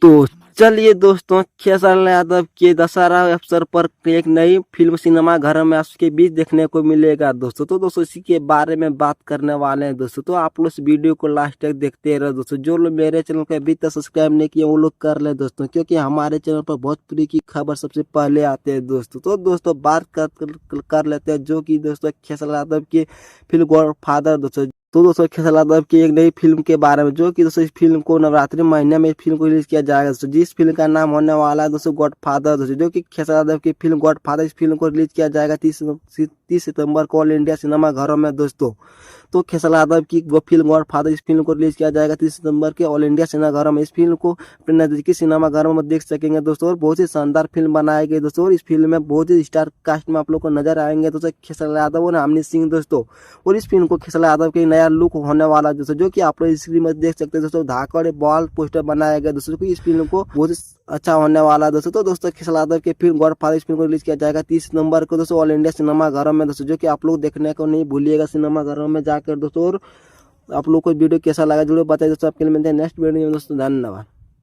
तो चलिए दोस्तों, खेसारी यादव के दशहरा अवसर पर एक नई फिल्म सिनेमा घर में आपके बीच देखने को मिलेगा दोस्तों। तो दोस्तों इसी के बारे में बात करने वाले हैं दोस्तों। तो आप लोग इस वीडियो को लास्ट तक देखते रहो दोस्तों। जो लोग मेरे चैनल को अभी तक सब्सक्राइब नहीं किए वो लोग कर ले दोस्तों, क्योंकि हमारे चैनल पर भोजपुरी की खबर सबसे पहले आते हैं दोस्तों। तो दोस्तों बात कर लेते हैं जो कि दोस्तों खेसारी यादव की फिल्म गॉडफादर दोस्तों। तो दोस्तों खेसारी यादव की एक नई फिल्म के बारे में, जो कि दोस्तों इस फिल्म को नवरात्रि महीने में फिल्म को रिलीज किया जाएगा दोस्तों। जिस फिल्म का नाम होने वाला है दोस्तों गॉडफादर दोस्तों, जो कि खेसारी यादव की फिल्म गॉडफादर, इस फिल्म को रिलीज किया जाएगा 30 सितंबर को ऑल इंडिया सिनेमा घरों में दोस्तों। तो खेसारी यादव की वो फिल्म गॉडफादर, इस फिल्म को रिलीज किया जाएगा 30 सितंबर के ऑल इंडिया सिनेमा घरों में। इस फिल्म को अपने नजदीकी सिनेमा घरों में देख सकेंगे दोस्तों। और बहुत ही शानदार फिल्म बनाई गई दोस्तों। और इस फिल्म में बहुत ही स्टार कास्ट में आप लोग को नजर आएंगे दोस्तों, खेसारी यादव और अमित सिंह दोस्तों। और इस फिल्म को खेसारी यादव के नया लुक होने वाला दोस्तों, जो कि आप लोग स्क्रीन में देख सकते हैं दोस्तों। धाकड़ बॉल पोस्टर बनाया गया दोस्तों, इस फिल्म को बहुत ही अच्छा होने वाला दोस्तों। तो दोस्तों खेसारी यादव की फिल्म गॉडफादर, इस फिल्म को रिलीज किया जाएगा 30 सितंबर को दोस्तों ऑल इंडिया सिनेमा घरों में दोस्तों, जो कि आप लोग देखने को नहीं भूलिएगा सिनेमा घरों में जाकर दोस्तों। और आप लोग को वीडियो कैसा लगा जरूर बताइए दोस्तों। आपके लिए मिलते हैं नेक्स्ट वीडियो में दोस्तों। धन्यवाद।